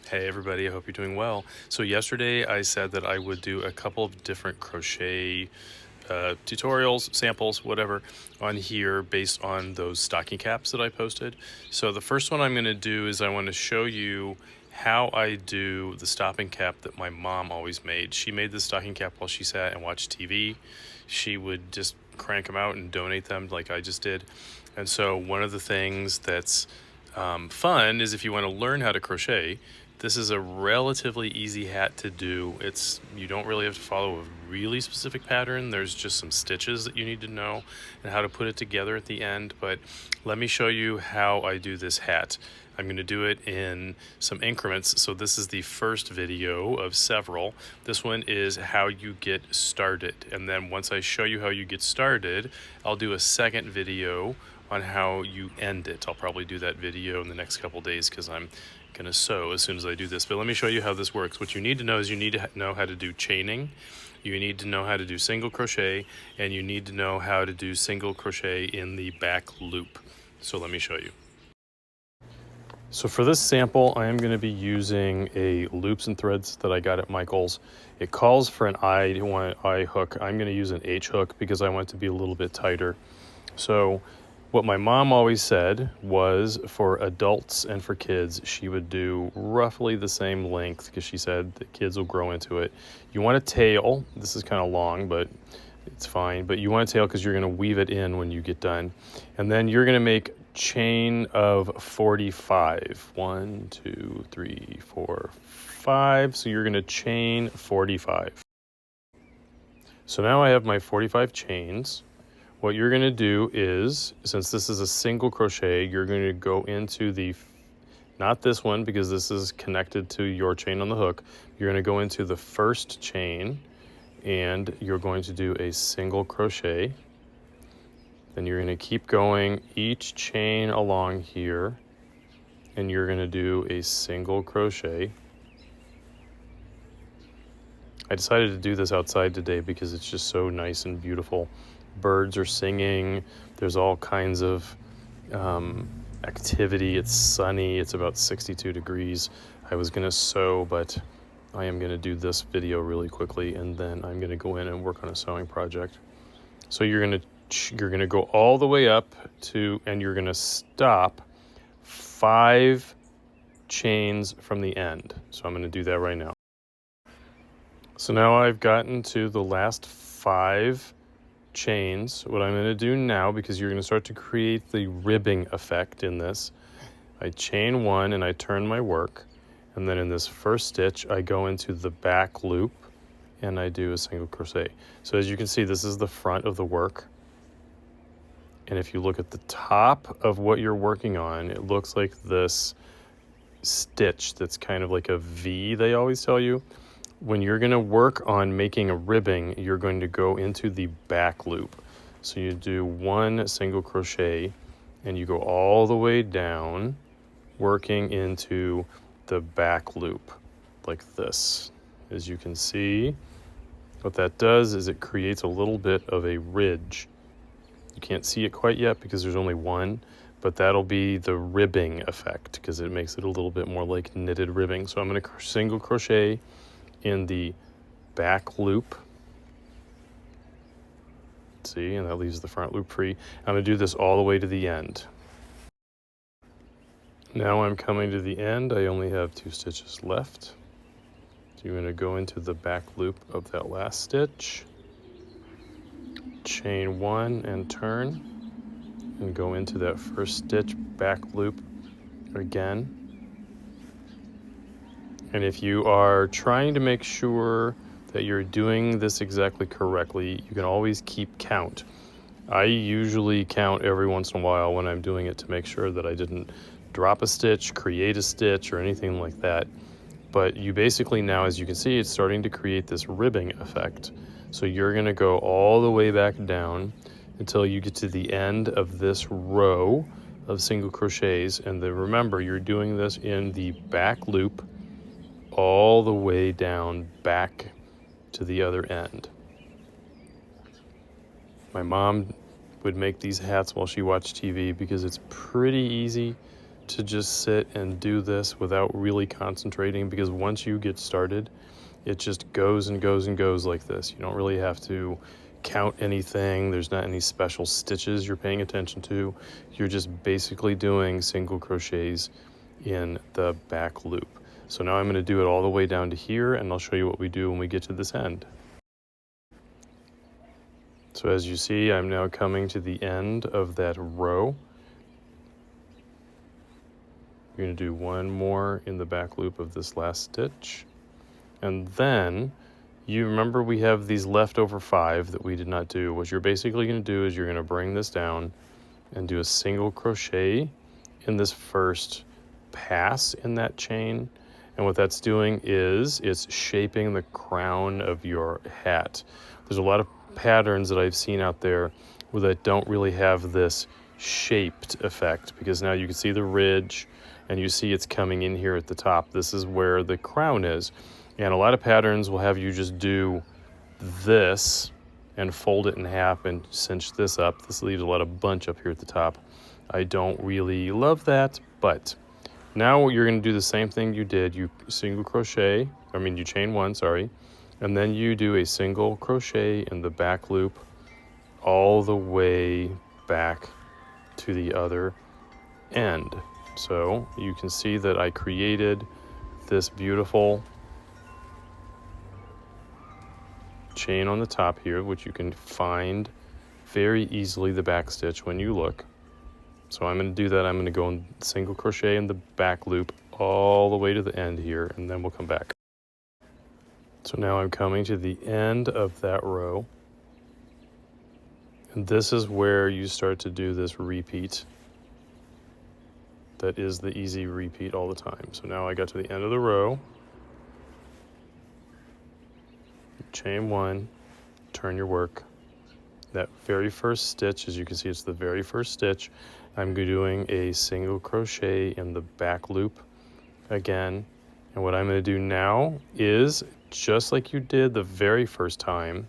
Hey everybody, I hope you're doing well. So yesterday I said that I would do a couple of different crochet tutorials, samples, whatever, on here based on those stocking caps that I posted. So the first one I'm going to do is I want to show you how I do the stocking cap that my mom always made. She made the stocking cap while she sat and watched TV. She would just crank them out and donate them like I just did. And so one of the things that's fun is if you want to learn how to crochet, this is a relatively easy hat to do. You don't really have to follow a really specific pattern. There's just some stitches that you need to know and how to put it together at the end. But let me show you how I do this hat. I'm going to do it in some increments. So this is the first video of several. This one is how you get started. And then once I show you how you get started, I'll do a second video on how you end it. I'll probably do that video in the next couple days because I'm gonna sew as soon as I do this. But let me show you how this works. What you need to know is you need to know how to do chaining, you need to know how to do single crochet, and you need to know how to do single crochet in the back loop. So let me show you. So for this sample, I am going to be using a loops and threads that I got at Michael's. It calls for an I hook. I'm going to use an H hook because I want it to be a little bit tighter. So what my mom always said was for adults and for kids, she would do roughly the same length because she said the kids will grow into it. You want a tail. This is kind of long, but it's fine. But you want a tail because you're going to weave it in when you get done. And then you're going to make chain of 45. 1, 2, 3, 4, 5. So you're going to chain 45. So now I have my 45 chains. What you're going to do is, since this is a single crochet, you're going to go into not this one because this is connected to your chain on the hook. You're going to go into the first chain and you're going to do a single crochet. Then you're going to keep going each chain along here and you're going to do a single crochet. I decided to do this outside today because it's just so nice and beautiful. Birds are singing, there's all kinds of activity, it's sunny, it's about 62 degrees. I was gonna sew, but I am gonna do this video really quickly and then I'm gonna go in and work on a sewing project. So you're gonna go all the way up to, and you're gonna stop 5 chains from the end. So I'm gonna do that right now. So now I've gotten to the last 5 chains. What I'm going to do now, because you're going to start to create the ribbing effect in this, I chain 1 and I turn my work, and then in this first stitch I go into the back loop and I do a single crochet. So as you can see, this is the front of the work, and if you look at the top of what you're working on, it looks like this stitch that's kind of like a V, they always tell you. When you're going to work on making a ribbing, you're going to go into the back loop. So you do 1 single crochet and you go all the way down, working into the back loop like this. As you can see, what that does is it creates a little bit of a ridge. You can't see it quite yet because there's only 1, but that'll be the ribbing effect because it makes it a little bit more like knitted ribbing. So I'm going to single crochet in the back loop. See, and that leaves the front loop free. I'm going to do this all the way to the end. Now I'm coming to the end. I only have 2 stitches left. So you're going to go into the back loop of that last stitch, chain 1 and turn, and go into that first stitch, back loop again. And if you are trying to make sure that you're doing this exactly correctly, you can always keep count. I usually count every once in a while when I'm doing it to make sure that I didn't drop a stitch, create a stitch, or anything like that. But you basically now, as you can see, it's starting to create this ribbing effect. So you're going to go all the way back down until you get to the end of this row of single crochets. And then remember, you're doing this in the back loop all the way down back to the other end. My mom would make these hats while she watched TV because it's pretty easy to just sit and do this without really concentrating, because once you get started, it just goes and goes and goes like this. You don't really have to count anything. There's not any special stitches you're paying attention to. You're just basically doing single crochets in the back loop. So now I'm going to do it all the way down to here, and I'll show you what we do when we get to this end. So as you see, I'm now coming to the end of that row. You're going to do one more in the back loop of this last stitch. And then, you remember we have these leftover 5 that we did not do. What you're basically going to do is you're going to bring this down and do a single crochet in this first pass in that chain. And what that's doing is it's shaping the crown of your hat. There's a lot of patterns that I've seen out there that don't really have this shaped effect, because now you can see the ridge and you see it's coming in here at the top. This is where the crown is. And a lot of patterns will have you just do this and fold it in half and cinch this up. This leaves a lot of bunch up here at the top. I don't really love that, but now you're going to do the same thing you did. You chain 1, sorry, and then you do a single crochet in the back loop all the way back to the other end. So you can see that I created this beautiful chain on the top here, which you can find very easily the back stitch when you look. So I'm going to do that. I'm going to go in single crochet in the back loop all the way to the end here, and then we'll come back. So now I'm coming to the end of that row, and this is where you start to do this repeat. That is the easy repeat all the time. So now I got to the end of the row. Chain 1, turn your work. That very first stitch, as you can see, it's the very first stitch. I'm doing a single crochet in the back loop again. And what I'm going to do now is, just like you did the very first time,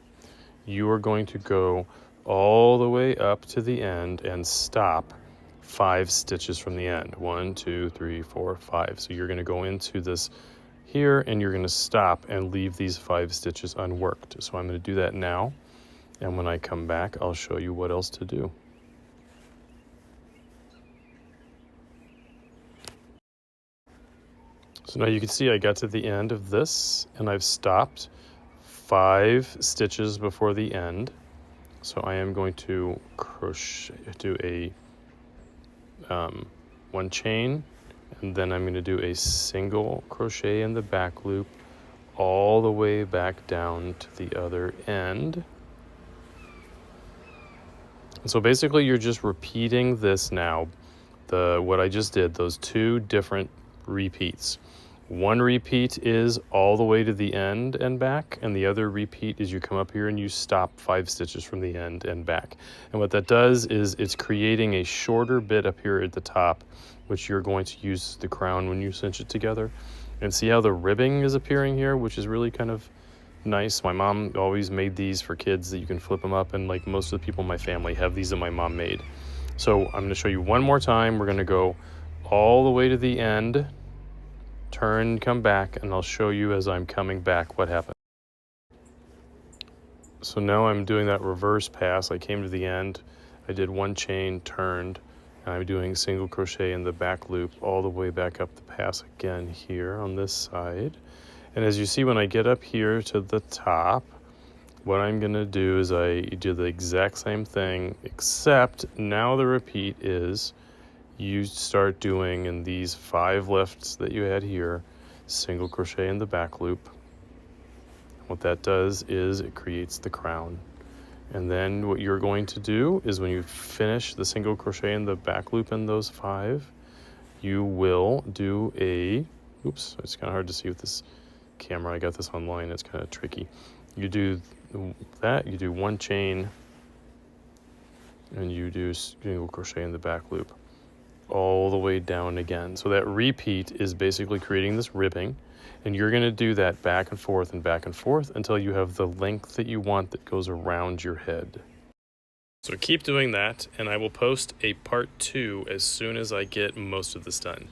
you are going to go all the way up to the end and stop 5 stitches from the end. 1, 2, 3, 4, 5. So you're going to go into this here, and you're going to stop and leave these 5 stitches unworked. So I'm going to do that now, and when I come back, I'll show you what else to do. So now you can see I got to the end of this, and I've stopped 5 stitches before the end. So I am going to crochet, do a 1 chain, and then I'm going to do a single crochet in the back loop all the way back down to the other end. And so basically you're just repeating this now, what I just did, those 2 different repeats. One repeat is all the way to the end and back, and the other repeat is you come up here and you stop 5 stitches from the end and back. And what that does is it's creating a shorter bit up here at the top, which you're going to use the crown when you cinch it together. And see how the ribbing is appearing here, which is really kind of nice. My mom always made these for kids that you can flip them up, and like most of the people in my family have these that my mom made. So I'm going to show you one more time. We're going to go all the way to the end, turn, come back, and I'll show you as I'm coming back what happened. So now I'm doing that reverse pass. I came to the end, I did 1 chain, turned, and I'm doing single crochet in the back loop all the way back up the pass again here on this side. And as you see, when I get up here to the top, what I'm going to do is I do the exact same thing, except now the repeat is you start doing in these 5 lifts that you had here, single crochet in the back loop. What that does is it creates the crown. And then what you're going to do is when you finish the single crochet in the back loop in those 5, you will do a, oops, it's kind of hard to see with this camera. I got this online, it's kind of tricky. You do that, you do 1 chain, and you do single crochet in the back loop all the way down again. So that repeat is basically creating this ribbing, and you're going to do that back and forth until you have the length that you want that goes around your head. So keep doing that, and I will post a part 2 as soon as I get most of this done.